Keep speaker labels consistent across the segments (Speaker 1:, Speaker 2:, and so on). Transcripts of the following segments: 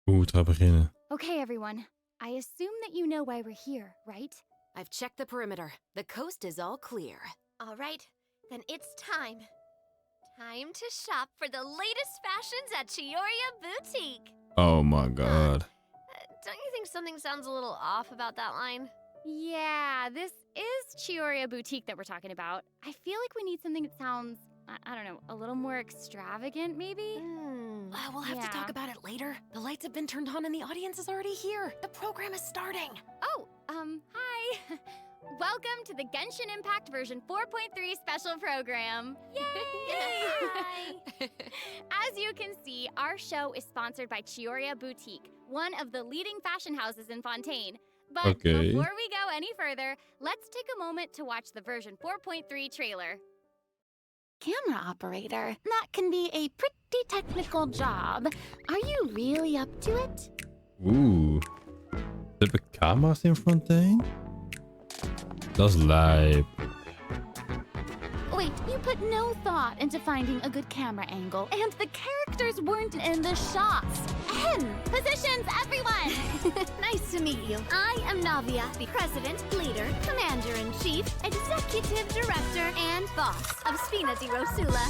Speaker 1: Het gaat beginnen.
Speaker 2: Okay, everyone. I assume that you know why we're here, right?
Speaker 3: I've checked the perimeter. The coast is all clear.
Speaker 4: All right, then it's time. Time to shop for the latest fashions at Chioria Boutique.
Speaker 1: Oh my god.
Speaker 4: Don't you think something sounds a little off about that line?
Speaker 2: Yeah, this is Chioria Boutique that we're talking about. I feel like we need something that sounds, I don't know, a little more extravagant, maybe?
Speaker 3: We'll have to talk about it later. The lights have been turned on and the audience is already here. The program is starting.
Speaker 2: Oh, hi. Welcome to the Genshin Impact version 4.3 special program. Yay!
Speaker 4: Hi.
Speaker 2: As you can see, our show is sponsored by Chioria Boutique, one of the leading fashion houses in Fontaine. But
Speaker 1: Okay.
Speaker 2: before we go any further, let's take a moment to watch the version 4.3 trailer.
Speaker 5: Camera operator, that can be a pretty technical job. Are you really up to it?
Speaker 1: Ze hebben camera's in Fontaine? Dat is lijp.
Speaker 5: Wait, you put no thought into finding a good camera angle, and the characters weren't in the shots. Positions, everyone!
Speaker 4: Nice to meet you. I am Navia, the president, leader, commander-in-chief, executive director, and boss of Spina di Rosula.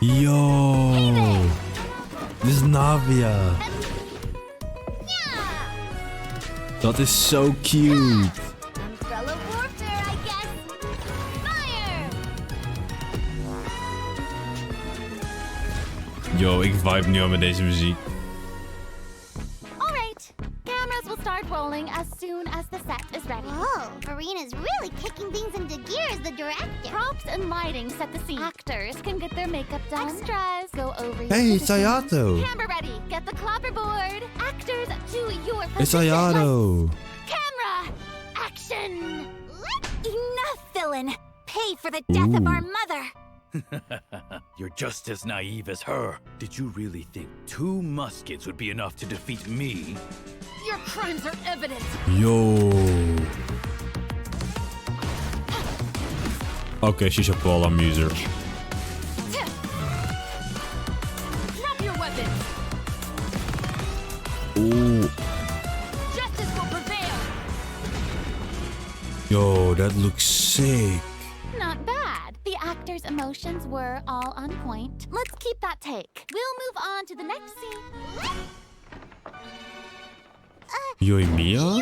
Speaker 1: Yo! Dit is Navia.
Speaker 4: Yeah!
Speaker 1: Dat is zo cute.
Speaker 4: Umbrella warfare, I guess. Fire!
Speaker 1: Yo, ik vibe nu al met deze muziek.
Speaker 5: All right, cameras will start rolling as soon as the set is ready.
Speaker 6: Whoa, Farina's really kicking things into gear as the director.
Speaker 5: Props and lighting set the scene. Actors can get their makeup done. Extras go over your
Speaker 1: Hey,
Speaker 5: positions.
Speaker 1: Sayato.
Speaker 5: Camera ready, get the clapperboard. Actors to your
Speaker 1: It's
Speaker 5: positions.
Speaker 1: Sayato.
Speaker 5: Camera, action!
Speaker 4: Enough, villain! Pay for the death of our mother!
Speaker 7: You're just as naive as her. Did you really think 2 muskets would be enough to defeat me?
Speaker 3: Your crimes are evident.
Speaker 1: Yo. Oké, she's a ball amuser.
Speaker 3: Drop your weapons.
Speaker 1: Oeh.
Speaker 3: Justice will prevail.
Speaker 1: Yo, that looks sick.
Speaker 5: Not bad. The actors' emotions were all on point. Let's keep that take. We'll move on to the next scene.
Speaker 1: Yoimiya?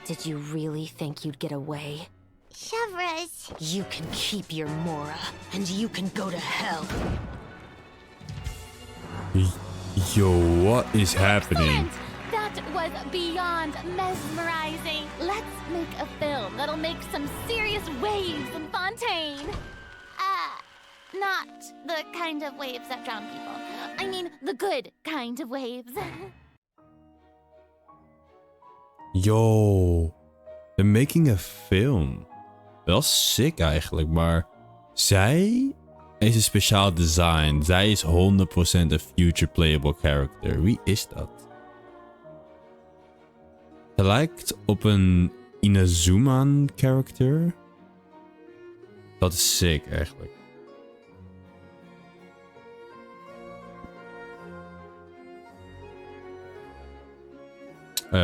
Speaker 3: Did you really think you'd get away?
Speaker 6: Chevras.
Speaker 3: You can keep your Mora, and you can go to hell.
Speaker 1: Yo, what is happening?
Speaker 5: Excellent! That was beyond mesmerizing. Let's make a film that'll make some serious waves in Fontaine. Not the kind of waves that drown people. I mean, the good kind of waves.
Speaker 1: Yo, they're making a film. Wel sick eigenlijk, maar zij is een speciaal design. Zij is 100% een future playable character. Wie is dat? Ze lijkt op een Inazuman character. Dat is sick eigenlijk.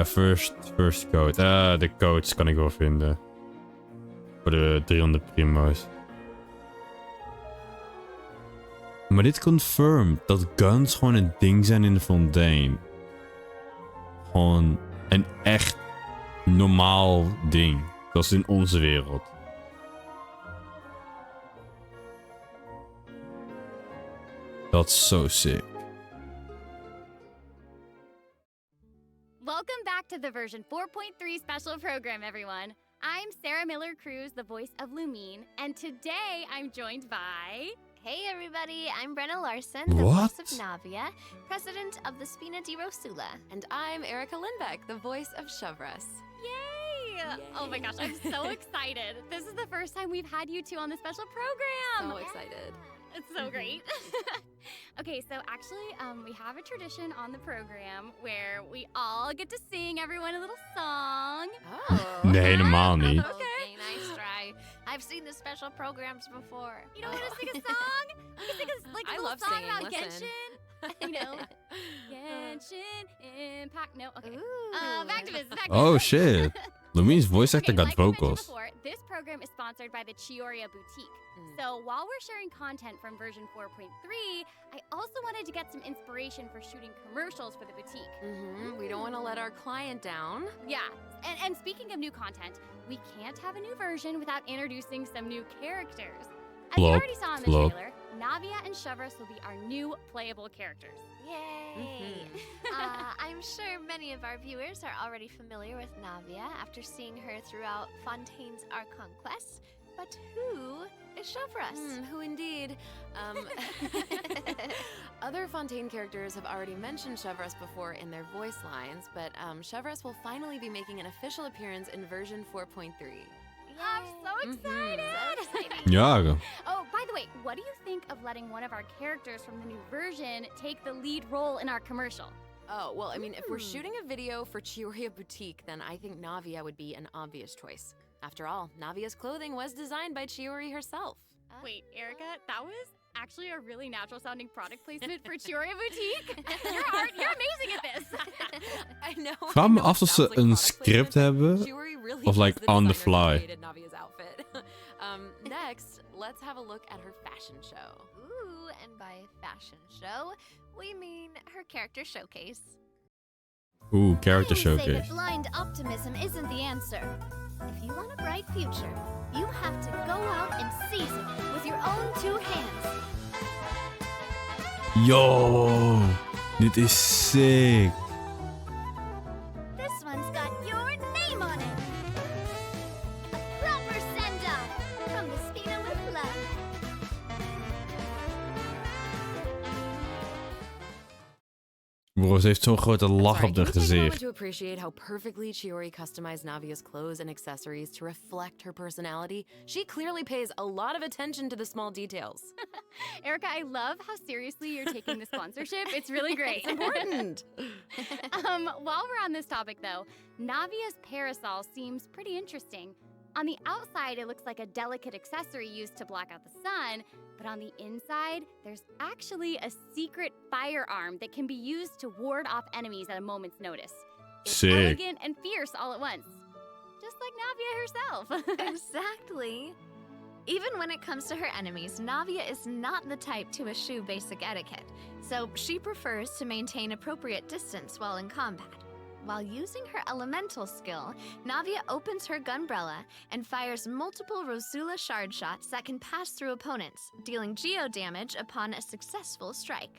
Speaker 1: First code. De codes kan ik wel vinden. Voor de 300 primo's. Maar dit confirmt dat guns gewoon een ding zijn in de Fontaine. Gewoon een echt normaal ding. Zoals in onze wereld. Dat is zo sick.
Speaker 2: Welcome back to the version 4.3 special program, everyone. I'm Sarah Miller Cruz, the voice of Lumine, and today I'm joined by...
Speaker 4: Hey everybody, I'm Brenna Larson, the
Speaker 1: What?
Speaker 4: voice of Navia, president of the Spina di Rosula.
Speaker 3: And I'm Erica Lindbeck, the voice of Chevras.
Speaker 2: Yay! Oh my gosh, I'm so excited. This is the first time we've had you two on the special program.
Speaker 3: So excited.
Speaker 2: It's so great. Okay, so actually, we have a tradition on the program where we all get to sing everyone a little song.
Speaker 4: Oh.
Speaker 1: Nee, helemaal niet.
Speaker 4: Okay, nice try. I've seen the special programs before.
Speaker 2: You don't want to sing a song? We can sing a, like, a
Speaker 3: I
Speaker 2: little
Speaker 3: love
Speaker 2: song
Speaker 3: singing,
Speaker 2: about
Speaker 3: listen.
Speaker 2: Genshin. You know, Genshin Impact. No, okay. Back to business.
Speaker 1: Oh shit. Lumine's voice actor got
Speaker 2: like I mentioned
Speaker 1: vocals.
Speaker 2: before, this program is sponsored by the Chioria Boutique. So while we're sharing content from version 4.3, I also wanted to get some inspiration for shooting commercials for the boutique.
Speaker 3: We don't want to let our client down.
Speaker 2: Yeah, and speaking of new content, we can't have a new version without introducing some new characters. As you
Speaker 1: Plop,
Speaker 2: already saw in the
Speaker 1: plop.
Speaker 2: trailer, Navia and Chevros will be our new playable characters.
Speaker 4: Yay! I'm sure many of our viewers are already familiar with Navia after seeing her throughout Fontaine's Archon quest. But who is Chevros?
Speaker 3: Who indeed? Other Fontaine characters have already mentioned Chevros before in their voice lines, but Chevros will finally be making an official appearance in version 4.3.
Speaker 2: I'm so excited!
Speaker 4: So exciting.
Speaker 1: Ja.
Speaker 2: Oh, by the way, what do you think of letting one of our characters from the new version take the lead role in our commercial?
Speaker 3: Oh, well, I mean, if we're shooting a video for Chioria Boutique, then I think Navia would be an obvious choice. After all, Navia's clothing was designed by Chiori herself.
Speaker 2: Wait, Erica, that was actually a really natural sounding product placement for Chioria Boutique. You're amazing at this.
Speaker 3: I know.
Speaker 1: Vraag me
Speaker 3: I know,
Speaker 1: af
Speaker 3: it
Speaker 1: of ze
Speaker 3: sounds like
Speaker 1: een
Speaker 3: product
Speaker 1: script
Speaker 3: placement, but
Speaker 1: hebben.
Speaker 3: Chiori really
Speaker 1: of, like,
Speaker 3: was the
Speaker 1: on the
Speaker 3: designer who
Speaker 1: fly.
Speaker 3: created Navia's outfit. Next, let's have a look at her fashion show.
Speaker 4: Ooh, and by fashion show, we mean her character showcase.
Speaker 1: Ooh, character
Speaker 4: I say that
Speaker 1: showcase.
Speaker 4: blind optimism isn't the answer. If you want a bright future, you have to go out and seize it with your own two hands.
Speaker 1: Yo, dit is sick.
Speaker 4: This one's got your name on it. A proper send-off from the Spina with love.
Speaker 1: Bro, ze heeft zo'n grote lach
Speaker 3: Sorry,
Speaker 1: op
Speaker 3: can
Speaker 1: haar
Speaker 3: we take a moment
Speaker 1: gezicht.
Speaker 3: to appreciate how perfectly Chiori customized Navia's clothes and accessories to reflect her personality? She clearly pays a lot of attention to the small details.
Speaker 2: Erica, I love how seriously you're taking the sponsorship. It's really great.
Speaker 3: It's important.
Speaker 2: While we're on this topic, though, Navia's parasol seems pretty interesting. On the outside, it looks like a delicate accessory used to block out the sun, but on the inside, there's actually a secret firearm that can be used to ward off enemies at a moment's notice. It's
Speaker 1: Sick.
Speaker 2: elegant and fierce all at once. Just like Navia herself.
Speaker 4: Exactly. Even when it comes to her enemies, Navia is not the type to eschew basic etiquette, so she prefers to maintain appropriate distance while in combat. While using her elemental skill, Navia opens her gunbrella and fires multiple Rosula shard shots that can pass through opponents, dealing geo damage upon a successful strike.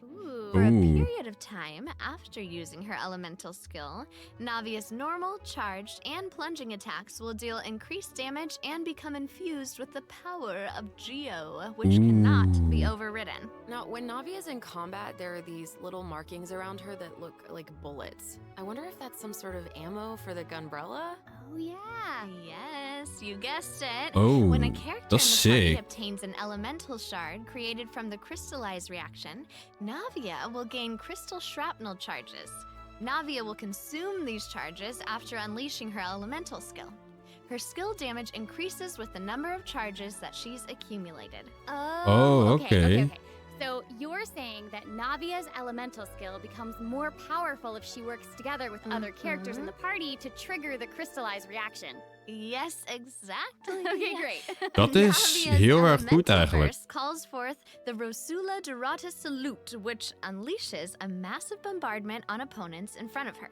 Speaker 4: For a
Speaker 1: Ooh.
Speaker 4: period of time after using her elemental skill, Navia's normal, charged, and plunging attacks will deal increased damage and become infused with the power of Geo, which cannot be overridden.
Speaker 3: Now, when Navia's in combat, there are these little markings around her that look like bullets. I wonder if that's some sort of ammo for the gunbrella?
Speaker 4: Oh yeah, yes, you guessed it.
Speaker 1: Oh,
Speaker 4: When a character in the
Speaker 1: that's
Speaker 4: party
Speaker 1: sick.
Speaker 4: obtains an elemental shard created from the crystallize reaction, Navia will gain crystal shrapnel charges. Navia will consume these charges after unleashing her elemental skill. Her skill damage increases with the number of charges that she's accumulated.
Speaker 1: Oh, okay.
Speaker 2: So you're saying that Navia's elemental skill becomes more powerful if she works together with other characters in the party to trigger the crystallize reaction.
Speaker 4: Yes, exactly.
Speaker 2: Okay, great.
Speaker 1: Dat is
Speaker 4: Navia's
Speaker 1: heel erg goed
Speaker 4: elemental
Speaker 1: eigenlijk.
Speaker 4: burst calls forth the Rosula Dorata Salute, which unleashes a massive bombardment on opponents in front of her,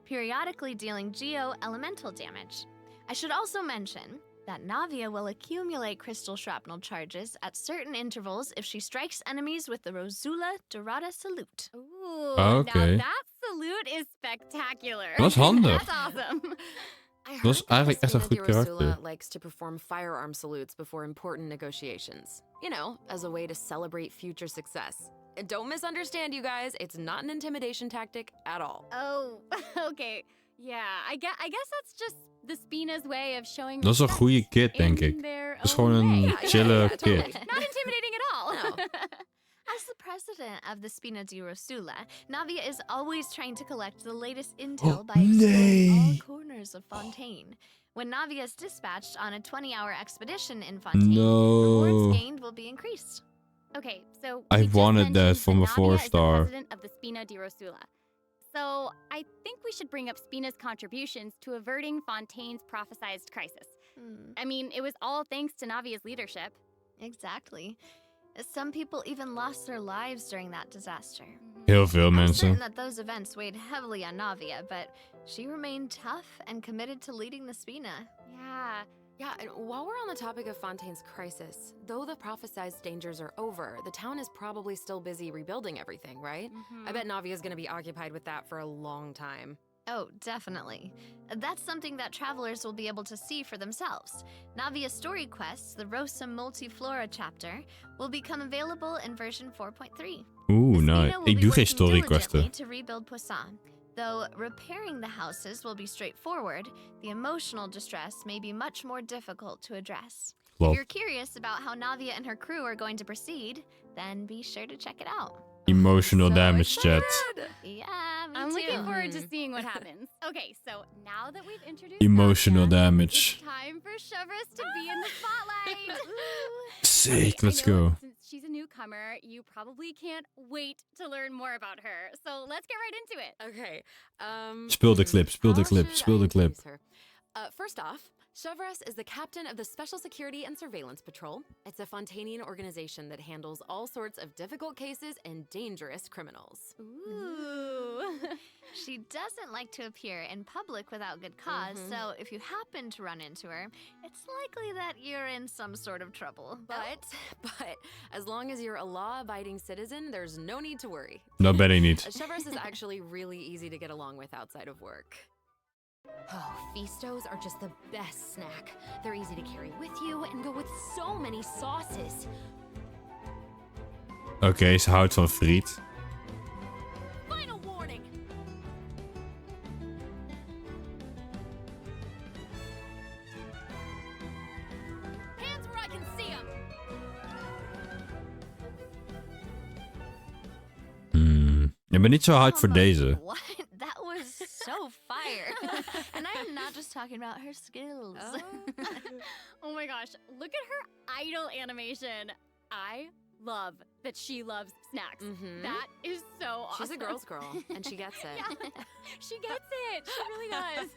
Speaker 4: periodically dealing geo-elemental damage. I should also mention that Navia will accumulate crystal shrapnel charges at certain intervals if she strikes enemies with the Rosula Dorata Salute.
Speaker 2: Ooh,
Speaker 1: Okay.
Speaker 2: now that salute is spectacular.
Speaker 1: Dat is handig.
Speaker 2: That's awesome.
Speaker 3: I heard
Speaker 1: Dat is eigenlijk echt een
Speaker 3: Christina
Speaker 1: goed
Speaker 3: de Rosula
Speaker 1: karakter.
Speaker 3: likes to perform firearm salutes before important negotiations. You know, as a way to celebrate future success. And don't misunderstand, you guys. It's not an intimidation tactic at all.
Speaker 2: Oh, okay. Yeah, I guess that's just the Spina's way of showing
Speaker 1: Dat is een
Speaker 2: respect
Speaker 1: goede kid, denk
Speaker 2: in
Speaker 1: ik.
Speaker 2: their
Speaker 1: Dat is
Speaker 2: own
Speaker 1: gewoon een
Speaker 2: way.
Speaker 1: chille
Speaker 3: totally.
Speaker 1: kid.
Speaker 2: Not intimidating at all.
Speaker 3: No.
Speaker 4: As the president of the Spina di Rosula, Navia is always trying to collect the latest intel
Speaker 1: Oh,
Speaker 4: by exploring all
Speaker 1: nee.
Speaker 4: corners of Fontaine. When Navia is dispatched on a 20-hour expedition in Fontaine,
Speaker 1: No.
Speaker 4: rewards gained will be increased.
Speaker 2: Okay, so
Speaker 1: I
Speaker 2: we just
Speaker 1: wanted that
Speaker 2: mentioned
Speaker 1: from a
Speaker 2: Navia is the
Speaker 1: 4-star.
Speaker 2: president of the Spina di Rosula. So I think we should bring up Spina's contributions to averting Fontaine's prophesized crisis. I mean, it was all thanks to Navia's leadership.
Speaker 4: Exactly. Some people even lost their lives during that disaster.
Speaker 1: Heel veel
Speaker 4: I'm
Speaker 1: mensen.
Speaker 4: certain that those events weighed heavily on Navia, but she remained tough and committed to leading the Spina.
Speaker 2: Yeah.
Speaker 3: Yeah, and while we're on the topic of Fontaine's crisis, though the prophesized dangers are over, the town is probably still busy rebuilding everything, right? I bet Navia's gonna be occupied with that for a long time.
Speaker 4: Oh, definitely. That's something that travelers will be able to see for themselves. Navia's story quests, the Rosa Multiflora chapter, will become available in version 4.3.
Speaker 1: Oeh,
Speaker 4: The
Speaker 1: nice.
Speaker 4: Spina will
Speaker 1: Ik
Speaker 4: be
Speaker 1: doe geen
Speaker 4: working
Speaker 1: story
Speaker 4: diligently
Speaker 1: questen.
Speaker 4: to rebuild Poisson. Though repairing the houses will be straightforward, the emotional distress may be much more difficult to address.
Speaker 1: Klopt.
Speaker 4: If you're curious about how Navia and her crew are going to proceed, then be sure to check it out.
Speaker 1: Emotional
Speaker 3: So
Speaker 1: damage chat.
Speaker 3: excited!
Speaker 4: Yeah, me
Speaker 2: I'm
Speaker 4: too.
Speaker 2: looking forward to seeing what happens. Okay, so now that we've introduced
Speaker 1: Emotional
Speaker 2: Navia,
Speaker 1: damage.
Speaker 2: it's time for Chevreuse to be in the spotlight.
Speaker 1: Sick,
Speaker 2: I
Speaker 1: let's
Speaker 2: know
Speaker 1: go.
Speaker 2: Since she's a newcomer, you probably can't wait to learn more about her. So let's get right into it.
Speaker 3: Okay,
Speaker 1: Speel de clip, speel de
Speaker 3: how
Speaker 1: clip,
Speaker 3: should
Speaker 1: speel
Speaker 3: I
Speaker 1: de clip.
Speaker 3: introduce her? First off, Chevreuse is the captain of the Special Security and Surveillance Patrol. It's a Fontainian organization that handles all sorts of difficult cases and dangerous criminals.
Speaker 2: Ooh.
Speaker 4: She doesn't like to appear in public without good because so if you happen to run into her, it's likely that you're in some sort of trouble.
Speaker 3: But as long as you're a law-abiding citizen, there's no need to worry.
Speaker 1: Dat ben ik niet.
Speaker 3: Chevreuse is actually really easy to get along with outside of work. Oh, Feastos are just the best snack. They're easy to carry with you and go with so many sauces.
Speaker 1: Oké, ze houdt van friet.
Speaker 3: Final warning! Hands where I can see them!
Speaker 1: Ik ben niet zo hyped voor deze.
Speaker 4: What? That was so fire. And I am not just talking about her skills.
Speaker 2: Oh my gosh, look at her idol animation. I love that she loves snacks. That is so awesome.
Speaker 3: She's a girl's girl, and she gets it.
Speaker 2: Yeah, she gets it. She really does.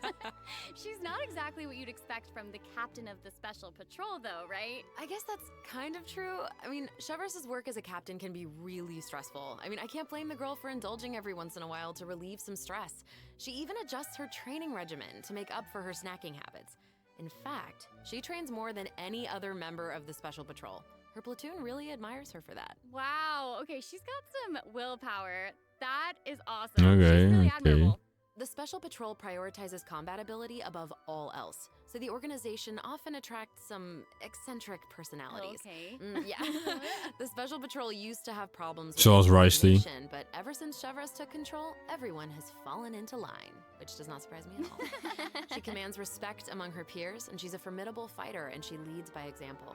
Speaker 2: She's not exactly what you'd expect from the captain of the Special Patrol, though, right?
Speaker 3: I guess that's kind of true. I mean, Chevreuse's work as a captain can be really stressful. I mean, I can't blame the girl for indulging every once in a while to relieve some stress. She even adjusts her training regimen to make up for her snacking habits. In fact, she trains more than any other member of the Special Patrol. Her platoon really admires her for that.
Speaker 2: Wow. Okay, she's got some willpower. That is awesome.
Speaker 1: Okay,
Speaker 2: She's really
Speaker 1: okay.
Speaker 2: admirable.
Speaker 3: The Special Patrol prioritizes combat ability above all else, so the organization often attracts some eccentric personalities.
Speaker 2: Okay.
Speaker 3: Yeah. The Special Patrol used to have problems with
Speaker 1: Zoals Risley.
Speaker 3: coordination, but ever since Chevreuse took control, everyone has fallen into line, which does not surprise me at all. She commands respect among her peers, and she's a formidable fighter, and she leads by example.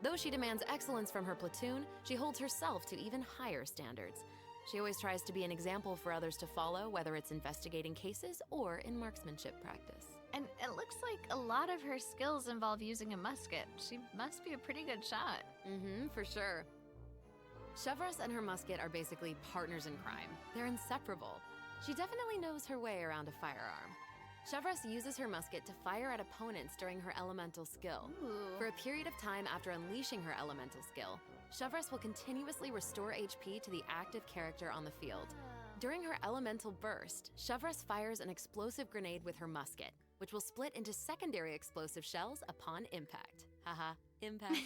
Speaker 3: Though she demands excellence from her platoon, she holds herself to even higher standards. She always tries to be an example for others to follow, whether it's investigating cases or in marksmanship practice.
Speaker 4: And it looks like a lot of her skills involve using a musket. She must be a pretty good shot.
Speaker 3: For sure. Chevreuse and her musket are basically partners in crime. They're inseparable. She definitely knows her way around a firearm. Chevreuse uses her musket to fire at opponents during her elemental skill. For a period of time after unleashing her elemental skill, Chevreuse will continuously restore HP to the active character on the field. During her elemental burst, Chevreuse fires an explosive grenade with her musket, which will split into secondary explosive shells upon impact. Haha, impact.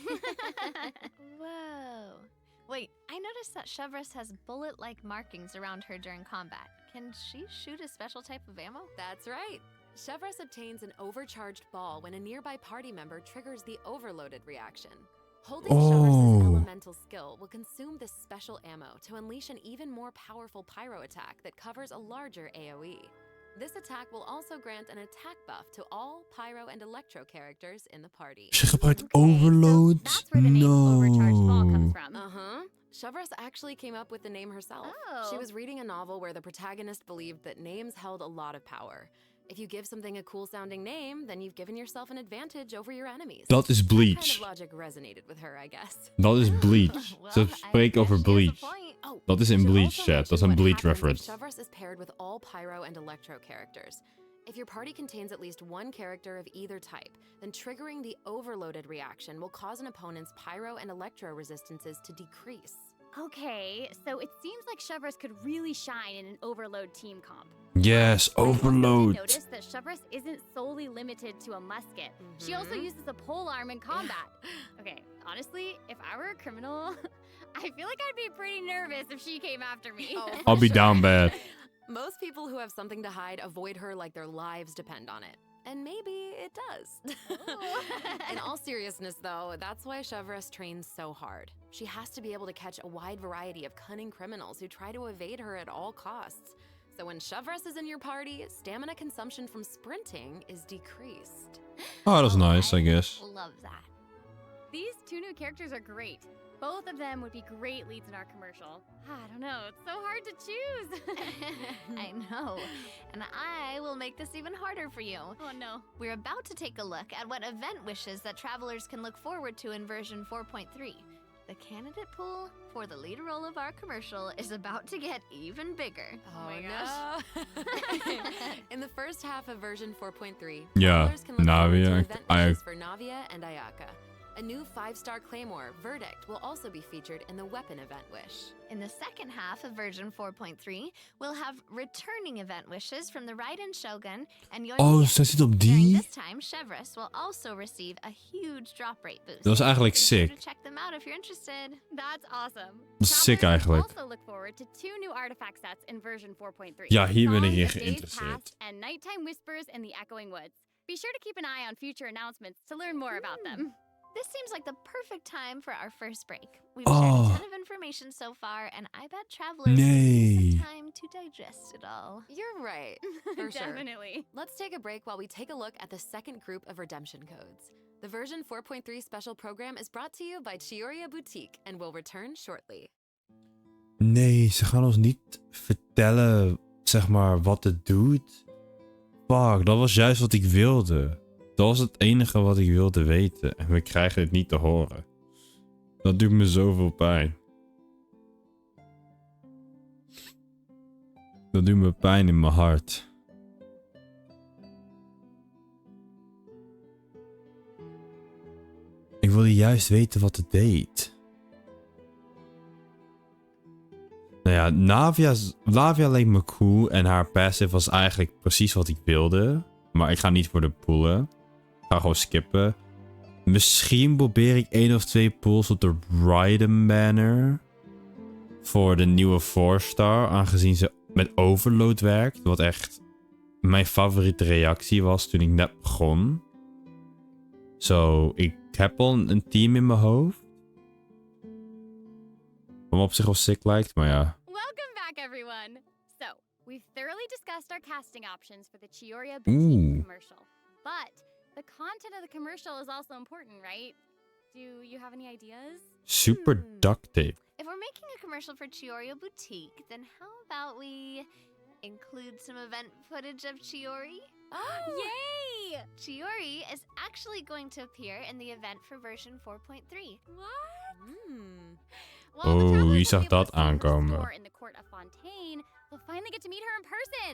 Speaker 4: Whoa. Wait, I noticed that Chevreuse has bullet-like markings around her during combat. Can she shoot a special type of ammo?
Speaker 3: That's right. Chevreuse obtains an overcharged ball when a nearby party member triggers the overloaded reaction. Holding Chevreuse's elemental skill will consume this special ammo to unleash an even more powerful pyro attack that covers a larger AoE. This attack will also grant an attack buff to all pyro and electro characters in the party.
Speaker 1: Ze gebruikt overload?
Speaker 2: So that's where the name Overcharged Ball comes
Speaker 1: No.
Speaker 2: from.
Speaker 3: Chevreuse actually came up with the name herself.
Speaker 2: Oh.
Speaker 3: She was reading a novel where the protagonist believed that names held a lot of power. If you give something a cool sounding name, then you've given yourself an advantage over your enemies.
Speaker 1: Dat is
Speaker 3: That kind
Speaker 1: Bleach.
Speaker 3: of logic resonated with her, I guess.
Speaker 1: Dat is Bleach.
Speaker 4: Well,
Speaker 1: Ze
Speaker 4: I
Speaker 1: spreken
Speaker 4: guess
Speaker 1: over
Speaker 4: she has a
Speaker 1: Bleach.
Speaker 4: point.
Speaker 3: Oh,
Speaker 1: Dat is
Speaker 3: we
Speaker 1: in
Speaker 3: should
Speaker 1: Bleach
Speaker 3: also
Speaker 1: chat. Dat is
Speaker 3: mention
Speaker 1: een
Speaker 3: what
Speaker 1: Bleach
Speaker 3: happens if
Speaker 1: reference.
Speaker 3: Chevreuse is paired with all Pyro and Electro characters. If your party contains at least one character of either type, then triggering the overloaded reaction will cause an opponent's Pyro and Electro resistances to decrease.
Speaker 2: Okay, so it seems like Chevreuse could really shine in an overload team comp.
Speaker 1: Yes,
Speaker 2: I also did
Speaker 1: overload.
Speaker 2: notice that Chevreuse isn't solely limited to a musket. She also
Speaker 3: Mhm.
Speaker 2: uses a polearm in combat. Okay, honestly, if I were a criminal, I feel like I'd be pretty nervous if she came after me.
Speaker 3: Oh,
Speaker 1: I'll be
Speaker 3: for
Speaker 1: down
Speaker 3: sure.
Speaker 1: bad.
Speaker 3: Most people who have something to hide avoid her like their lives depend on it. And maybe it does. In all seriousness, though, that's why Chevreuse trains so hard. She has to be able to catch a wide variety of cunning criminals who try to evade her at all costs. So when Chevreuse is in your party, stamina consumption from sprinting is decreased.
Speaker 1: Oh, that's nice, I guess.
Speaker 4: Love that.
Speaker 2: These two new characters are great. Both of them would be great leads in our commercial. I don't know, it's so hard to choose.
Speaker 4: I know. And I will make this even harder for you.
Speaker 2: Oh no.
Speaker 4: We're about to take a look at what event wishes that travelers can look forward to in version 4.3. The candidate pool for the lead role of our commercial is about to get even bigger.
Speaker 3: Oh,
Speaker 2: my
Speaker 3: no. In the first half of version 4.3,
Speaker 1: Yeah,
Speaker 3: travelers can look forward to
Speaker 1: Navia,
Speaker 3: event wishes for Navia and Ayaka. A new 5-star claymore, Verdict, will also be featured in the weapon event wish.
Speaker 4: In the second half of version 4.3, we'll have returning event wishes from the Raiden Shogun and Yoimiya.
Speaker 1: Oh, zij zit op
Speaker 4: During
Speaker 1: die?
Speaker 4: this time, Chevreuse will also receive a huge drop rate boost.
Speaker 1: Dat is eigenlijk
Speaker 4: Be sure
Speaker 1: sick.
Speaker 4: to check them out if you're interested.
Speaker 2: That's awesome.
Speaker 1: Dat is sick
Speaker 2: Travelers can
Speaker 1: eigenlijk.
Speaker 2: also look forward to 2 new artifact sets in version 4.3.
Speaker 1: Ja, hier ben ik
Speaker 2: Songs
Speaker 1: in
Speaker 2: of Days
Speaker 1: geïnteresseerd.
Speaker 2: Past and Nighttime Whispers in the Echoing Woods. Be sure to keep an eye on future announcements to learn more about them.
Speaker 4: This seems like the perfect time for our first break. We've
Speaker 1: Oh.
Speaker 4: shared a ton of information so far, and I bet travelers need
Speaker 1: Nee.
Speaker 4: some time to digest it all.
Speaker 3: You're right, for sure.
Speaker 2: Definitely.
Speaker 3: Let's take a break while we take a look at the second group of redemption codes. The version 4.3 special program is brought to you by Chioriya Boutique and will return shortly.
Speaker 1: Nee, ze gaan ons niet vertellen, zeg maar, wat het doet. Fuck, dat was juist wat ik wilde. Dat was het enige wat ik wilde weten. En we krijgen het niet te horen. Dat doet me zoveel pijn. Dat doet me pijn in mijn hart. Ik wilde juist weten wat het deed. Nou ja, Navia leek me cool en haar passive was eigenlijk precies wat ik wilde. Maar ik ga niet voor de poolen. Ik ga gewoon skippen. Misschien probeer ik 1 of 2 pools op de Raiden banner. Voor de nieuwe 4-star, aangezien ze met overload werkt. Wat echt mijn favoriete reactie was toen ik net begon. Zo, ik heb al een team in mijn hoofd. Wat me op zich wel sick lijkt, maar ja.
Speaker 2: Welcome back, everyone. So, we've thoroughly discussed our casting options for the Chioriya
Speaker 1: Ooh.
Speaker 2: Boutique commercial. But the content of the commercial is also important, right? Do you have any ideas?
Speaker 1: Super duct tape.
Speaker 4: If we're making a commercial for Chioriya Boutique, then how about we include some event footage of Chiori?
Speaker 2: Oh! Yay!
Speaker 4: Chiori is actually going to appear in the event for version 4.3.
Speaker 2: What?
Speaker 3: Hmm.
Speaker 2: Well, the
Speaker 1: Oh,
Speaker 2: travelers
Speaker 1: wie
Speaker 2: will be
Speaker 1: zag
Speaker 2: able to
Speaker 1: dat
Speaker 2: see her
Speaker 1: aankomen?
Speaker 2: store in the court of Fontaine. They'll finally get to meet her in person.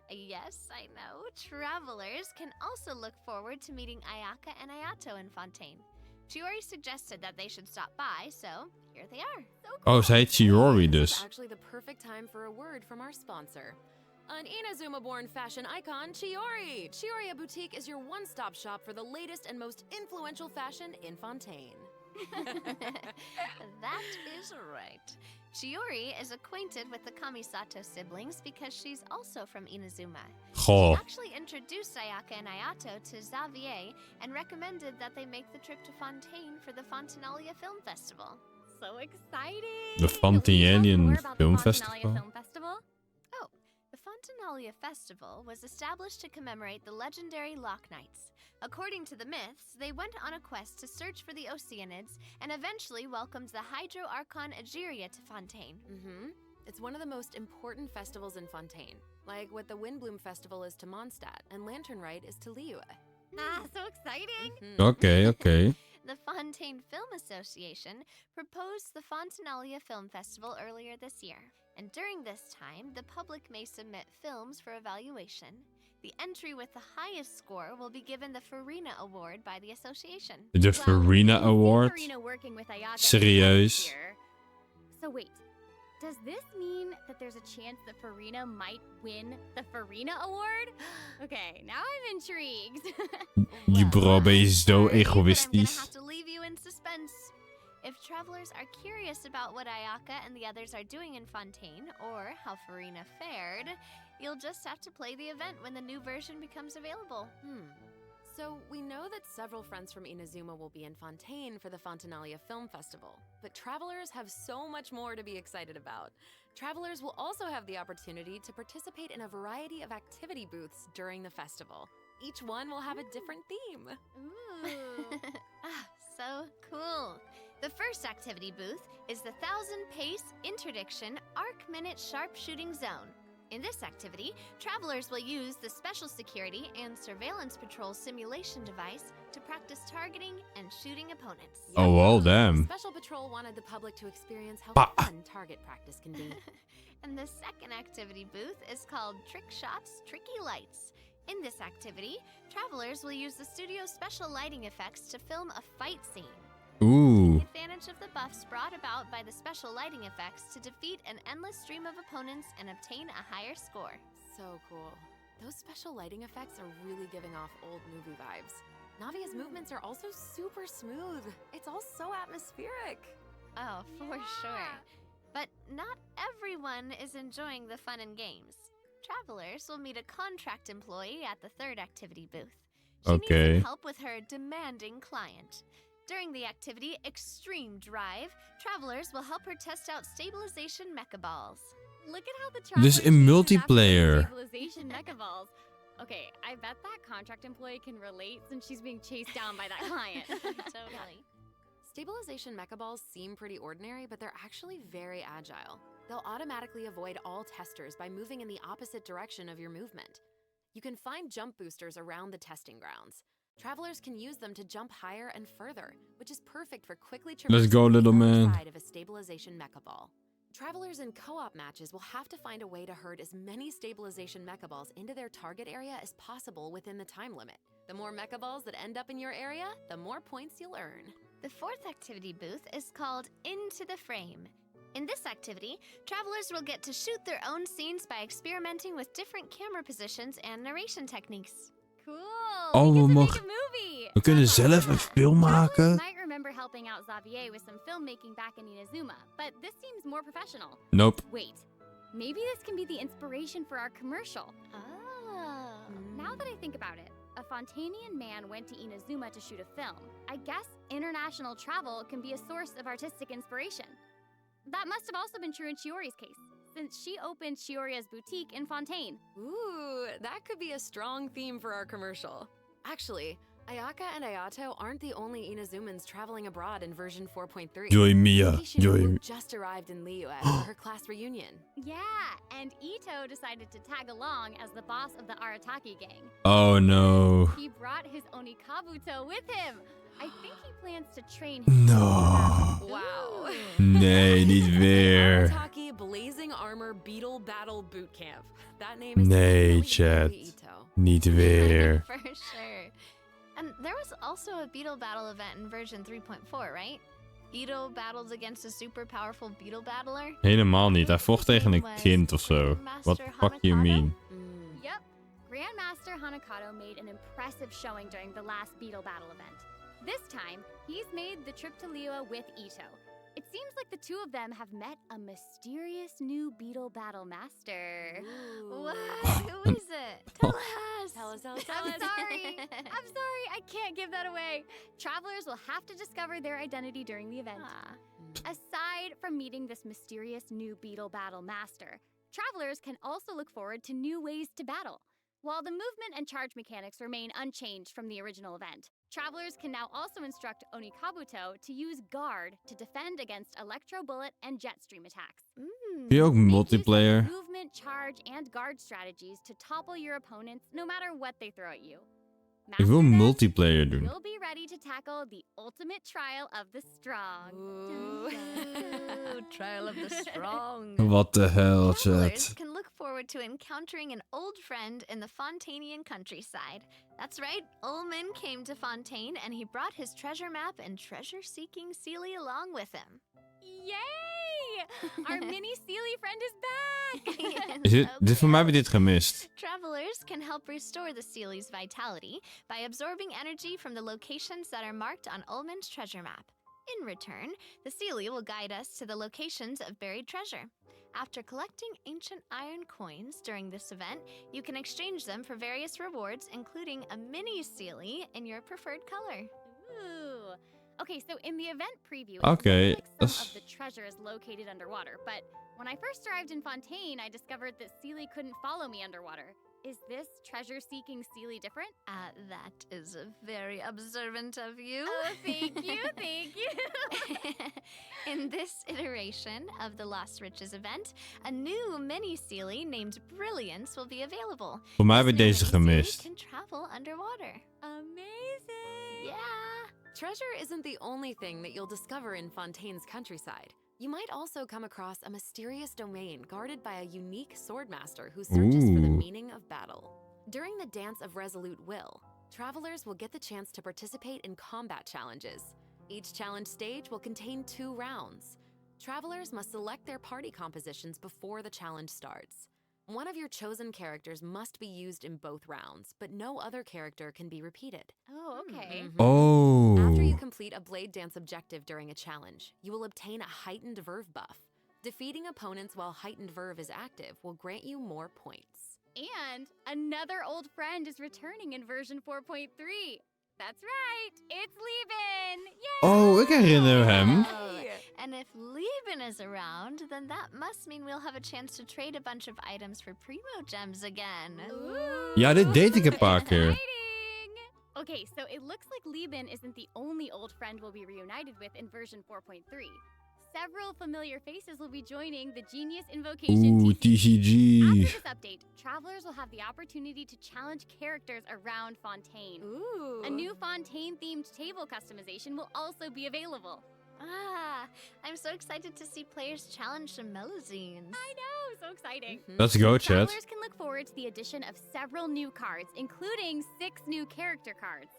Speaker 4: Yes, I know. Travelers can also look forward to meeting Ayaka and Ayato in Fontaine. Chiori suggested that they should stop by, so here they are.
Speaker 2: So cool.
Speaker 1: Oh, zij heet Chiori
Speaker 3: This is
Speaker 1: dus.
Speaker 3: actually the perfect time for a word from our sponsor. An Inazuma-born fashion icon, Chiori! Chioriya Boutique is your one-stop shop for the latest and most influential fashion in Fontaine.
Speaker 4: That is right. Chiori is acquainted with the Kamisato siblings because she's also from Inazuma. She
Speaker 1: Goh.
Speaker 4: actually introduced Ayaka and Ayato to Xavier and recommended that they make the trip to Fontaine for the Fontinalia Film Festival.
Speaker 2: So exciting!
Speaker 1: The
Speaker 2: Will you tell us
Speaker 1: Fontainalian
Speaker 2: more about the
Speaker 1: Film
Speaker 2: Fontinalia
Speaker 1: Festival?
Speaker 2: Film Festival?
Speaker 4: Oh, the Fontinalia Festival was established to commemorate the legendary Lock Knights. According to the myths, they went on a quest to search for the Oceanids and eventually welcomed the Hydro Archon Egeria to Fontaine.
Speaker 3: Mm-hmm. It's one of the most important festivals in Fontaine, like what the Windbloom Festival is to Mondstadt and Lantern Rite is to Liyue.
Speaker 2: Ah, so exciting!
Speaker 1: Oké.
Speaker 4: The Fontaine Film Association proposed the Fontanalia Film Festival earlier this year, and during this time, the public may submit films for evaluation. The entry with the highest score will be given the Farina Award by the association.
Speaker 1: De Farina
Speaker 2: Well,
Speaker 1: Award?
Speaker 2: Farina working with Ayaka
Speaker 1: Serieus?
Speaker 2: here. So wait, does this mean that there's a chance that Farina might win the Farina Award? Okay, now I'm intrigued.
Speaker 1: Je bro, ben je zo
Speaker 4: Sorry, but I'm gonna
Speaker 1: egoïstisch.
Speaker 4: have to leave you in suspense. If travelers are curious about what Ayaka and the others are doing in Fontaine, or how Farina fared, you'll just have to play the event when the new version becomes available.
Speaker 3: So we know that several friends from Inazuma will be in Fontaine for the Fontanalia Film Festival, but travelers have so much more to be excited about. Travelers will also have the opportunity to participate in a variety of activity booths during the festival. Each one will have a different theme.
Speaker 2: Ooh.
Speaker 4: So cool. The first activity booth is the 1000 Pace Interdiction Arc Minute Sharpshooting Zone. In this activity, travelers will use the Special Security and Surveillance Patrol simulation device to practice targeting and shooting opponents.
Speaker 1: Oh, well, damn.
Speaker 3: Special Patrol wanted the public to experience how
Speaker 1: Bah.
Speaker 3: fun target practice can be.
Speaker 4: And the second activity booth is called Trick Shots Tricky Lights. In this activity, travelers will use the studio's special lighting effects to film a fight scene.
Speaker 1: Oeh.
Speaker 4: Take advantage of the buffs brought about by the special lighting effects to defeat an endless stream of opponents and obtain a higher score.
Speaker 3: So cool. Those special lighting effects are really giving off old movie vibes. Navia's movements are also super smooth. It's all so atmospheric.
Speaker 4: Oh, for sure. But not everyone is enjoying the fun and games. Travelers will meet a contract employee at the third activity booth. She needs
Speaker 1: Okay.
Speaker 4: some help with her demanding client. During the activity Extreme Drive, travelers will help her test out stabilization mecha balls.
Speaker 2: Look at how the
Speaker 1: Dus
Speaker 2: travelers
Speaker 1: in
Speaker 2: chase
Speaker 1: multiplayer.
Speaker 2: after those stabilization mecha balls. Okay, I bet that contract employee can relate since she's being chased down by that client.
Speaker 4: Totally.
Speaker 3: Stabilization mecha balls seem pretty ordinary, but they're actually very agile. They'll automatically avoid all testers by moving in the opposite direction of your movement. You can find jump boosters around the testing grounds. Travelers can use them to jump higher and further, which is perfect for quickly traversing
Speaker 1: go,
Speaker 3: the
Speaker 1: little
Speaker 3: other
Speaker 1: man.
Speaker 3: side of a stabilization mecha ball. Travelers in co-op matches will have to find a way to herd as many stabilization mecha balls into their target area as possible within the time limit. The more mecha balls that end up in your area, the more points you'll earn.
Speaker 4: The fourth activity booth is called Into the Frame. In this activity, travelers will get to shoot their own scenes by experimenting with different camera positions and narration techniques.
Speaker 2: Cool.
Speaker 1: Oh,
Speaker 2: we
Speaker 1: we
Speaker 2: get to make
Speaker 1: mogen-
Speaker 2: a movie.
Speaker 1: We kunnen zelf een film
Speaker 2: Travelers
Speaker 1: maken.
Speaker 2: might remember helping out Xavier with some filmmaking back in Inazuma, but this seems more professional.
Speaker 1: Nope.
Speaker 2: Wait, maybe this can be the inspiration for our commercial.
Speaker 4: Oh.
Speaker 2: Now that I think about it, a Fontanian man went to Inazuma to shoot a film. I guess international travel can be a source of artistic inspiration. That must have also been true in Chiori's case, since she opened Chioria's boutique in Fontaine.
Speaker 3: Ooh, that could be a strong theme for our commercial. Actually, Ayaka and Ayato aren't the only Inazumans traveling abroad in version 4.3.
Speaker 1: Joy Mia.
Speaker 3: Yuki Shinobu
Speaker 1: Joy.
Speaker 3: just arrived in Liyue for her class reunion.
Speaker 2: Yeah, and Ito decided to tag along as the boss of the Arataki gang.
Speaker 1: Oh no.
Speaker 2: He brought his Onikabuto with him. I think he plans to train him.
Speaker 1: No.
Speaker 3: Wow.
Speaker 1: Nee, niet weer.
Speaker 3: Arataki Blazing Armor Beetle Battle Boot Camp. That name is
Speaker 1: Nee,
Speaker 3: definitely
Speaker 1: chat.
Speaker 3: Yuki Ito.
Speaker 1: Niet weer.
Speaker 4: For sure. And there was also a beetle battle event in version 3.4, right? Ito battled against a super powerful beetle battler.
Speaker 1: Helemaal niet. Hij vocht tegen een kind of zo. What the fuck you mean?
Speaker 2: Yep. Grandmaster Hanakato made an impressive showing during the last Beetle Battle event. This time, he's made the trip to Liyue with Ito. It seems like the two of them have met a mysterious new Beetle Battle Master.
Speaker 4: What? Who is it? Tell us.
Speaker 3: Tell us,
Speaker 2: I'm sorry. I'm sorry. I can't give that away. Travelers will have to discover their identity during the event. Aside from meeting this mysterious new Beetle Battle Master, travelers can also look forward to new ways to battle. While the movement and charge mechanics remain unchanged from the original event, travelers can now also instruct Onikabuto to use Guard to defend against Electro Bullet and Jet Stream attacks.
Speaker 1: Kun je ook
Speaker 2: Make use of
Speaker 1: multiplayer?
Speaker 2: movement, charge, and guard strategies to topple your opponents no matter what they throw at you.
Speaker 1: Ik wil
Speaker 2: Master them,
Speaker 1: multiplayer doen.
Speaker 2: you'll be ready to tackle the ultimate trial of the strong.
Speaker 4: Ooh, trial of the strong.
Speaker 1: What the hell,
Speaker 4: Travelers
Speaker 1: chat?
Speaker 4: can look forward to encountering an old friend in the Fontanian countryside. That's right, Ullman came to Fontaine and he brought his treasure map and treasure-seeking Seelie along with him.
Speaker 2: Yay! Our mini Sealy friend is back!
Speaker 1: Voor mij heb je dit gemist.
Speaker 4: Travelers can help restore the Seelie's vitality by absorbing energy from the locations that are marked on Ullman's treasure map. In return, the Seelie will guide us to the locations of buried treasure. After collecting ancient iron coins during this event, you can exchange them for various rewards, including a mini Seelie in your preferred color.
Speaker 2: Ooh. Okay, so in the event preview,
Speaker 1: Okay,
Speaker 2: it looks like some
Speaker 1: that's-
Speaker 2: of the treasure is located underwater, but when I first arrived in Fontaine, I discovered that Sealy couldn't follow me underwater. Is this treasure-seeking Sealy different?
Speaker 4: That is very observant of you.
Speaker 2: Oh, thank you, thank you.
Speaker 4: In this iteration of the Lost Riches event, a new mini Seelie named Brilliance will be available.
Speaker 1: Voor mij heb
Speaker 4: This
Speaker 1: ik
Speaker 4: new
Speaker 1: deze
Speaker 4: mini Seelie
Speaker 1: gemist.
Speaker 4: can travel underwater.
Speaker 2: Amazing.
Speaker 4: Yeah.
Speaker 3: Treasure isn't the only thing that you'll discover in Fontaine's countryside. You might also come across a mysterious domain guarded by a unique swordmaster who searches for the
Speaker 1: Ooh.
Speaker 3: meaning of battle. During the Dance of Resolute Will, travelers will get the chance to participate in combat challenges. Each challenge stage will contain 2 rounds. Travelers must select their party compositions before the challenge starts. One of your chosen characters must be used in both rounds, but no other character can be repeated.
Speaker 2: Oh, okay.
Speaker 3: Mhm.
Speaker 1: Oh.
Speaker 3: After you complete a Blade Dance objective during a challenge, you will obtain a heightened verve buff. Defeating opponents while heightened verve is active will grant you more points.
Speaker 2: And another old friend is returning in version 4.3. That's right, it's Lieben! Yay!
Speaker 1: Oh, ik herinner hem.
Speaker 4: And if Lieben is around, then that must mean we'll have a chance to trade a bunch of items for Primo Gems again.
Speaker 2: Ooh.
Speaker 1: Ja, dit deed ik een paar keer.
Speaker 2: Exciting! Okay, so it looks like Lieben isn't the only old friend we'll be reunited with in version 4.3. Several familiar faces will be joining the Genius Invocation
Speaker 1: Oeh,
Speaker 2: TCG. After
Speaker 1: TCG.
Speaker 2: this update, travelers will have the opportunity to challenge characters around Fontaine.
Speaker 3: Ooh.
Speaker 2: A new Fontaine-themed table customization will also be available.
Speaker 4: I'm so excited to see players challenge some Melazines.
Speaker 2: I know, so exciting.
Speaker 1: Let's go, chat.
Speaker 2: Travelers can look forward to the addition of several new cards, including 6 new character cards,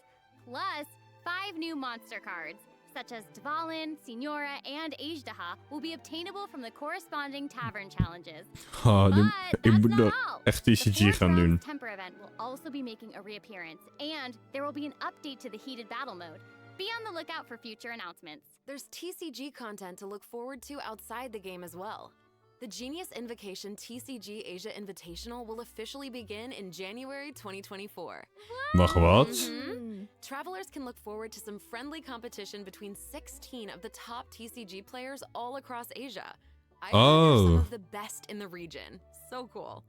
Speaker 2: plus 5 new monster cards, such as Dvalin, Signora, and Ajdaha, will be obtainable from the corresponding tavern challenges.
Speaker 1: Oh,
Speaker 2: But
Speaker 1: ik
Speaker 2: that's
Speaker 1: moet
Speaker 2: not
Speaker 1: dat
Speaker 2: all.
Speaker 1: echt
Speaker 2: The
Speaker 1: TCG
Speaker 2: fourth
Speaker 1: gaan
Speaker 2: round's
Speaker 1: doen.
Speaker 2: Temper event will also be making a reappearance, and there will be an update to the heated battle mode. Be on the lookout for future announcements.
Speaker 3: There's TCG content to look forward to outside the game as well. The Genius Invocation TCG Asia Invitational will officially begin in January 2024.
Speaker 1: Wacht, wat?
Speaker 3: Mhm. Travelers can look forward to some friendly competition between 16 of the top TCG players all across Asia. I heard they're some
Speaker 1: Oh.
Speaker 3: of the best in the region. So cool.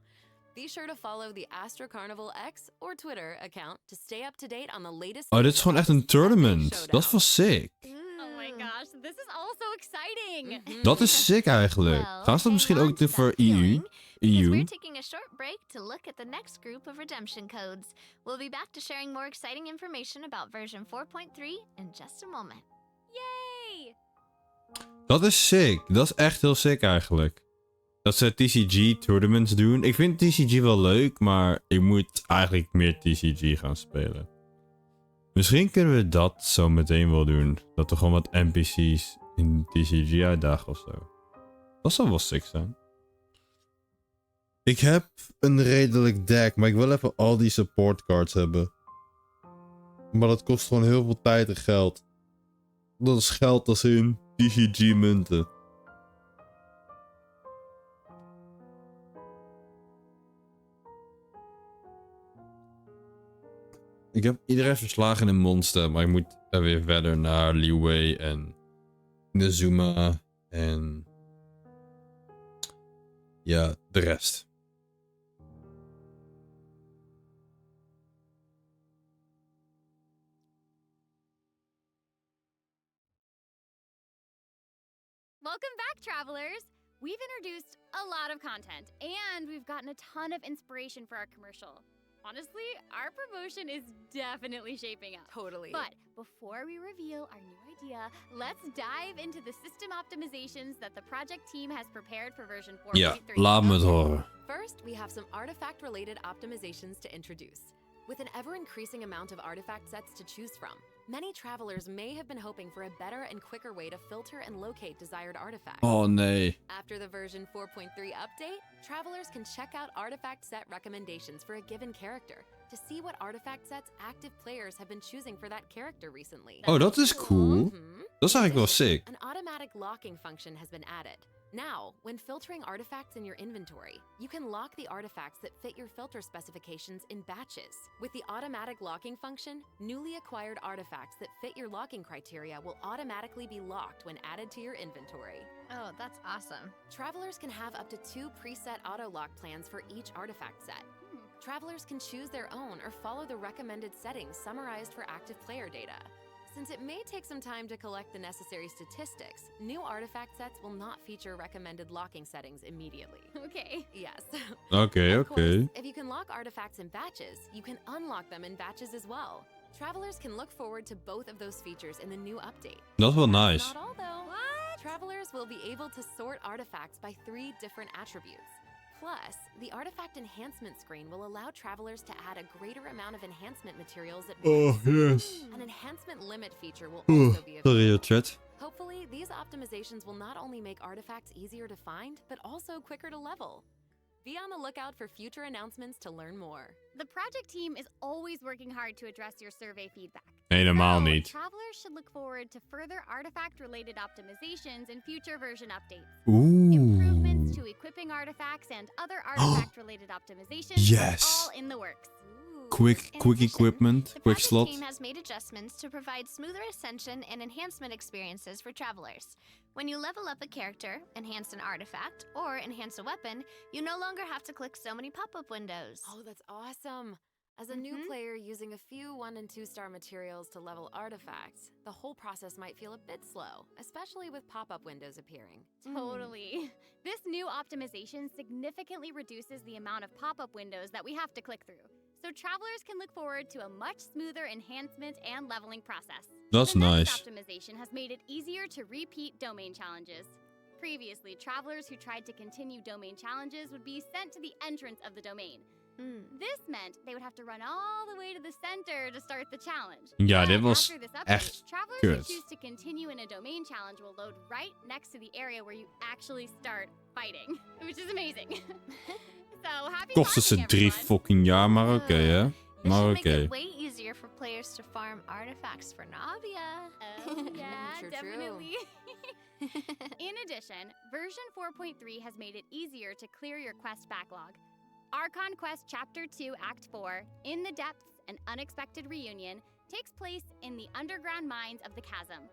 Speaker 3: Be sure to follow the Astro Carnival X or Twitter account to stay up to date on the latest.
Speaker 1: Oh, dit is gewoon echt een tournament.
Speaker 3: Showdown.
Speaker 1: Dat is wel sick.
Speaker 2: Oh my gosh, this is all so exciting!
Speaker 3: Mhm.
Speaker 1: Dat is sick eigenlijk.
Speaker 4: Well,
Speaker 1: Gaan ze dat misschien
Speaker 4: hang
Speaker 1: ook
Speaker 4: on to
Speaker 1: doen voor
Speaker 4: that feeling, because
Speaker 1: EU?
Speaker 4: we're taking a short break to look at the next group of redemption codes. We'll be back to sharing more exciting information about version 4.3 in just a moment.
Speaker 2: Yay!
Speaker 1: Dat is sick. Dat is echt heel sick eigenlijk. Dat ze TCG tournaments doen. Ik vind TCG wel leuk, maar ik moet eigenlijk meer TCG gaan spelen. Misschien kunnen we dat zo meteen wel doen. Dat we gewoon wat NPC's in TCG uitdagen of zo. Dat zou wel sick zijn. Ik heb een redelijk deck, maar ik wil even al die support cards hebben. Maar dat kost gewoon heel veel tijd en geld. Dat is geld als in TCG munten. Ik heb iedereen verslagen in Monster, maar ik moet er weer verder naar Liu Wei en Nezuma en ja, de rest.
Speaker 2: Welcome back, travelers! We've introduced a lot of content, and we've gotten a ton of inspiration for our commercial. Honestly, our promotion is definitely shaping up.
Speaker 3: Totally.
Speaker 2: But before we reveal our new idea, let's dive into the system optimizations that the project team has prepared for version 4.3.
Speaker 1: Ja, laat me het horen.
Speaker 3: First, we have some artifact-related optimizations to introduce. With an ever-increasing amount of artifact sets to choose from, many travelers may have been hoping for a better and quicker way to filter and locate desired artifacts.
Speaker 1: Oh nee.
Speaker 3: After the version 4.3 update, travelers can check out artifact set recommendations for a given character to see what artifact sets active players have been choosing for that character recently.
Speaker 1: Oh, dat is cool. Dat is eigenlijk wel sick.
Speaker 3: An automatic locking function has been added. Now, when filtering artifacts in your inventory, you can lock the artifacts that fit your filter specifications in batches. With the automatic locking function, newly acquired artifacts that fit your locking criteria will automatically be locked when added to your inventory.
Speaker 4: Oh, that's awesome.
Speaker 3: Travelers can have up to 2 preset auto-lock plans for each artifact set. Travelers can choose their own or follow the recommended settings summarized for active player data. Since it may take some time to collect the necessary statistics, new artifact sets will not feature recommended locking settings immediately.
Speaker 2: Okay.
Speaker 3: Yes.
Speaker 1: Oké,
Speaker 3: Of course,
Speaker 1: oké.
Speaker 3: if you can lock artifacts in batches, you can unlock them in batches as well. Travelers can look forward to both of those features in the new update.
Speaker 1: Dat is wel nice.
Speaker 3: Not all though.
Speaker 2: What?
Speaker 3: Travelers will be able to sort artifacts by 3 different attributes. Plus, the artifact enhancement screen will allow travelers to add a greater amount of enhancement materials at once.
Speaker 1: yes.
Speaker 3: An enhancement limit feature will
Speaker 1: Oeh,
Speaker 3: also be available.
Speaker 1: sorry chat.
Speaker 3: Hopefully, these optimizations will not only make artifacts easier to find, but also quicker to level. Be on the lookout for future announcements to learn more.
Speaker 2: The project team is always working hard to address your survey feedback.
Speaker 1: Helemaal
Speaker 2: So,
Speaker 1: niet.
Speaker 2: travelers should look forward to further artifact-related optimizations in future version updates.
Speaker 1: Oeh.
Speaker 2: Improvements to equipping artifacts and other artifact-related optimizations
Speaker 1: Yes.
Speaker 2: are all in the works.
Speaker 1: Quick
Speaker 4: In
Speaker 1: quick
Speaker 4: addition,
Speaker 1: equipment,
Speaker 4: The
Speaker 1: quick
Speaker 4: project
Speaker 1: slot.
Speaker 4: team has made adjustments to provide smoother ascension and enhancement experiences for travelers. When you level up a character, enhance an artifact, or enhance a weapon, you no longer have to click so many pop-up windows.
Speaker 3: Oh, that's awesome! As a new player using a few 1- and 2-star materials to level artifacts, the whole process might feel a bit slow, especially with pop-up windows appearing.
Speaker 2: Totally. This new optimization significantly reduces the amount of pop-up windows that we have to click through, so travelers can look forward to a much smoother enhancement and leveling process.
Speaker 1: That's
Speaker 2: The next
Speaker 1: nice.
Speaker 2: optimization has made it easier to repeat domain challenges. Previously, travelers who tried to continue domain challenges would be sent to the entrance of the domain. This meant they would have to run all the way to the center to start the challenge.
Speaker 1: Ja,
Speaker 2: But
Speaker 1: dit was
Speaker 2: after this update,
Speaker 1: echt
Speaker 2: travelers
Speaker 1: kut.
Speaker 2: who choose to continue in a domain challenge will load right next to the area where you actually start fighting, which is amazing. So happy
Speaker 1: Kostte ze
Speaker 2: farming,
Speaker 1: 3
Speaker 2: everyone.
Speaker 1: fucking jaar, maar oké hè.
Speaker 4: This
Speaker 1: Maar
Speaker 4: should make
Speaker 1: oké.
Speaker 4: it way easier for players to farm artifacts for Navia.
Speaker 2: Oh, yeah,
Speaker 3: True, true.
Speaker 2: definitely. In addition, version 4.3 has made it easier to clear your quest backlog. Archon Quest Chapter 2 Act 4, In the Depths, An Unexpected Reunion, takes place in the underground mines of the Chasm.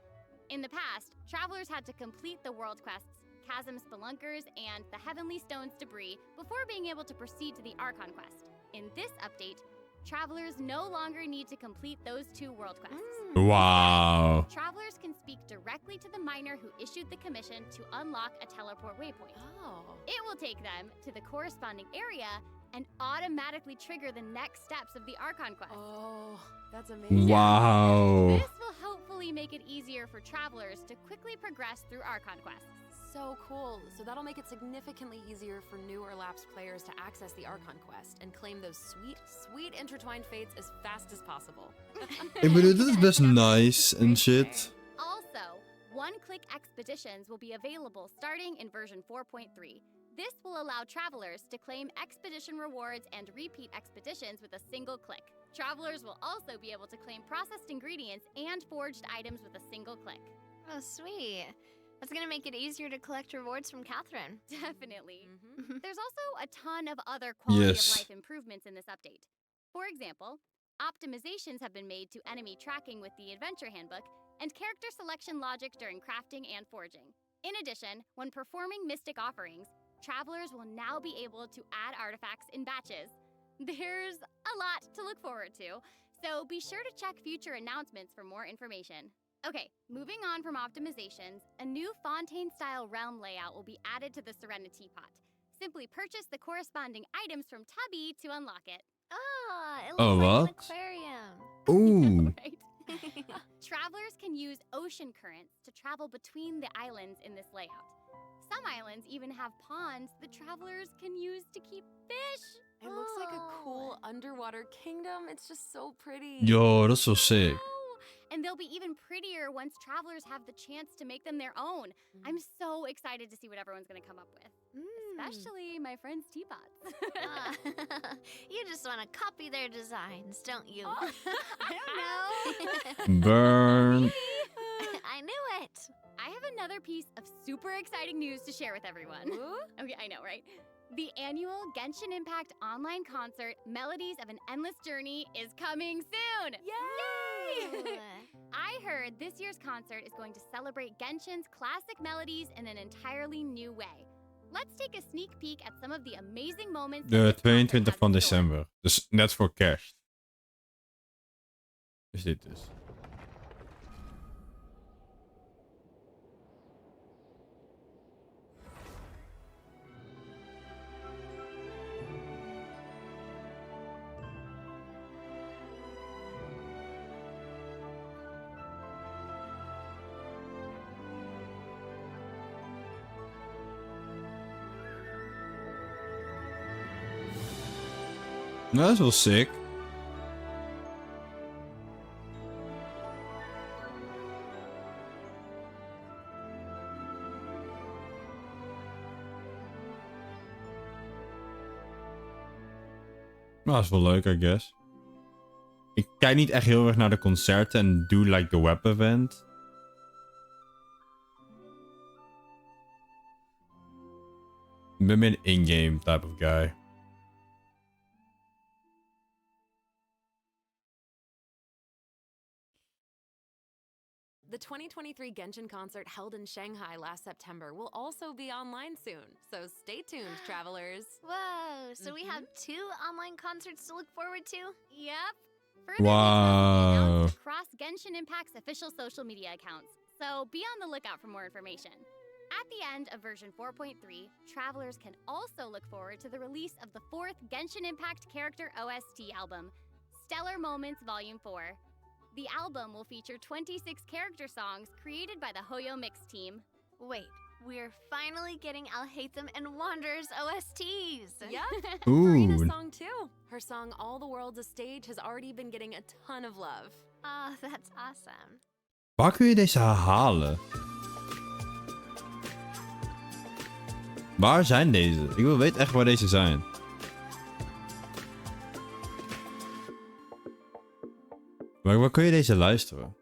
Speaker 2: In the past, travelers had to complete the world quests, Chasm Spelunkers, and the Heavenly Stones debris before being able to proceed to the Archon Quest. In this update, travelers no longer need to complete those 2 world quests.
Speaker 1: Wauw.
Speaker 2: Travelers can speak directly to the miner who issued the commission to unlock a teleport waypoint.
Speaker 3: Oh.
Speaker 2: It will take them to the corresponding area and automatically trigger the next steps of the Archon quest.
Speaker 3: Oh, that's amazing.
Speaker 1: Wauw.
Speaker 2: This will hopefully make it easier for travelers to quickly progress through Archon quests.
Speaker 3: So cool. So that'll make it significantly easier for new or lapsed players to access the Archon quest and claim those sweet, sweet intertwined fates as fast as possible.
Speaker 1: Ik bedoel, dit is best nice en shit.
Speaker 2: Also, one-click expeditions will be available starting in version 4.3. This will allow travelers to claim expedition rewards and repeat expeditions with a single click. Travelers will also be able to claim processed ingredients and forged items with a single click.
Speaker 4: Oh, sweet. That's gonna make it easier to collect rewards from Catherine.
Speaker 2: Definitely. There's also a ton of other quality
Speaker 1: Yes.
Speaker 2: of life improvements in this update. For example, optimizations have been made to enemy tracking with the Adventure Handbook and character selection logic during crafting and forging. In addition, when performing mystic offerings, travelers will now be able to add artifacts in batches. There's a lot to look forward to, so be sure to check future announcements for more information. Okay, moving on from optimizations, a new Fontaine-style realm layout will be added to the Serenity Pot. Simply purchase the corresponding items from Tubby to unlock it.
Speaker 4: Ah, it looks
Speaker 1: Oh,
Speaker 4: like an
Speaker 1: what?
Speaker 4: aquarium.
Speaker 1: Ooh.
Speaker 2: Right? Travelers can use ocean currents to travel between the islands in this layout. Some islands even have ponds the travelers can use to keep fish.
Speaker 3: It looks like a cool
Speaker 4: Oh.
Speaker 3: underwater kingdom. It's just so pretty.
Speaker 1: Yo, dat is wel sick.
Speaker 2: Oh, and they'll be even prettier once travelers have the chance to make them their own. I'm so excited to see what everyone's gonna come up with. Especially my friend's teapots.
Speaker 4: Ah, you just want to copy their designs, don't you?
Speaker 2: Oh, I don't know.
Speaker 1: Burn.
Speaker 4: I knew it.
Speaker 2: I have another piece of super exciting news to share with everyone. Okay, I know, right? The annual Genshin Impact online concert, Melodies of an Endless Journey, is coming soon! Yay! I heard this year's concert is going to celebrate Genshin's classic melodies in an entirely new way. Let's take a sneak peek at some of the amazing moments.
Speaker 1: De
Speaker 2: that this concert
Speaker 1: 22
Speaker 2: has
Speaker 1: van
Speaker 2: in store.
Speaker 1: december. Dus net voor kerst. Is dit dus. Nou, dat is wel sick. Nou, dat is wel leuk, I guess. Ik kijk niet echt heel erg naar de concerten en doe like the web event. Ik ben meer een in-game type of guy.
Speaker 3: The 2023 Genshin concert held in Shanghai last September will also be online soon, so stay tuned, travelers.
Speaker 4: Whoa, so we have 2 online concerts to look forward to?
Speaker 2: Yep. Further
Speaker 1: Wow.
Speaker 2: details will be announced across Genshin Impact's official social media accounts, so be on the lookout for more information. At the end of version 4.3, travelers can also look forward to the release of the 4th Genshin Impact character OST album, Stellar Moments Volume 4. The album will feature 26 character songs created by the Hoyo Mix team.
Speaker 4: Wait, we're finally getting I'll Hate Them and Wanderers OSTs.
Speaker 3: Yep.
Speaker 1: Ooh.
Speaker 3: Farina's song too. Her song All the World's a Stage has already been getting a ton of love.
Speaker 4: Oh, that's awesome.
Speaker 1: Waar kun je deze halen? Waar zijn deze? Ik wil weten echt waar deze zijn. Maar waar kun je deze luisteren?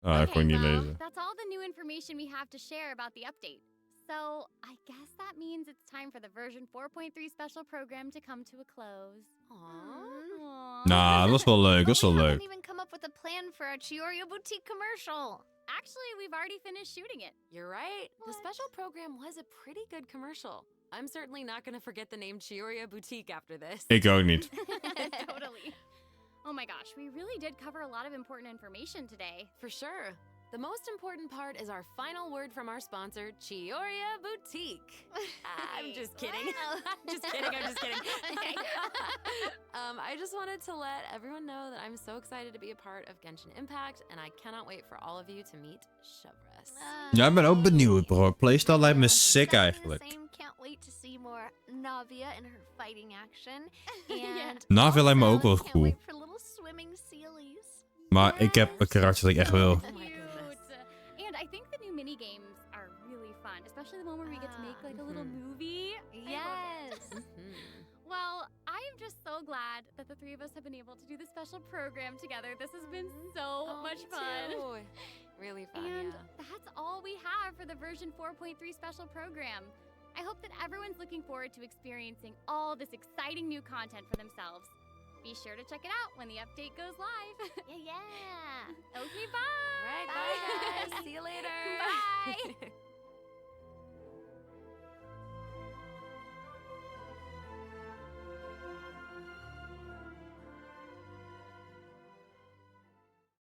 Speaker 1: Ah, dat kon ik niet
Speaker 2: well,
Speaker 1: lezen.
Speaker 2: that's all the new information we have to share about the update. So, I guess that means it's time for the version 4.3 special program to come to a close. Aww.
Speaker 1: Nou, dat was wel leuk, dat was wel
Speaker 4: We
Speaker 1: leuk.
Speaker 4: haven't even come up with a plan for our Chiorio Boutique commercial.
Speaker 2: Actually, we've already finished shooting it.
Speaker 3: You're right. The
Speaker 2: What?
Speaker 3: special program was a pretty good commercial. I'm certainly not going to forget the name Chioria Boutique after this.
Speaker 1: Ik ook niet.
Speaker 2: Totally. Oh my gosh, we really did cover a lot of important information today.
Speaker 3: For sure. The most important part is our final word from our sponsor, Chioria Boutique. I'm just kidding. I'm just kidding.
Speaker 2: Okay.
Speaker 3: I just wanted to let everyone know that I'm so excited to be a part of Genshin Impact, and I cannot wait for all of you to meet Chevres.
Speaker 1: Ja, ik ben ook benieuwd, bro. Playstyle lijkt me sick eigenlijk.
Speaker 4: Can't wait to see more Navia in her fighting action.
Speaker 2: Yeah.
Speaker 4: And
Speaker 1: Navia lijkt me ook wel
Speaker 4: can't
Speaker 1: cool.
Speaker 4: wait for little swimming sealies.
Speaker 1: Maar ik heb een karakter dat ik echt wil.
Speaker 3: Oh my goodness.
Speaker 2: And I think the new mini games are really fun, especially the one where we get to make like a little movie. I love it.
Speaker 4: Yes.
Speaker 3: Mhm.
Speaker 2: Well, I am just so glad that the 3 of us have been able to do this special program together. This has been so
Speaker 3: Oh,
Speaker 2: much
Speaker 3: me
Speaker 2: fun.
Speaker 3: too. Really fun,
Speaker 2: And
Speaker 3: yeah.
Speaker 2: that's all we have for the version 4.3 special program. I hope that everyone's looking forward to experiencing all this exciting new content for themselves. Be sure to check it out when the update goes live.
Speaker 4: Yeah.
Speaker 2: Okay, bye.
Speaker 3: All right, bye guys. See you later.
Speaker 2: Bye.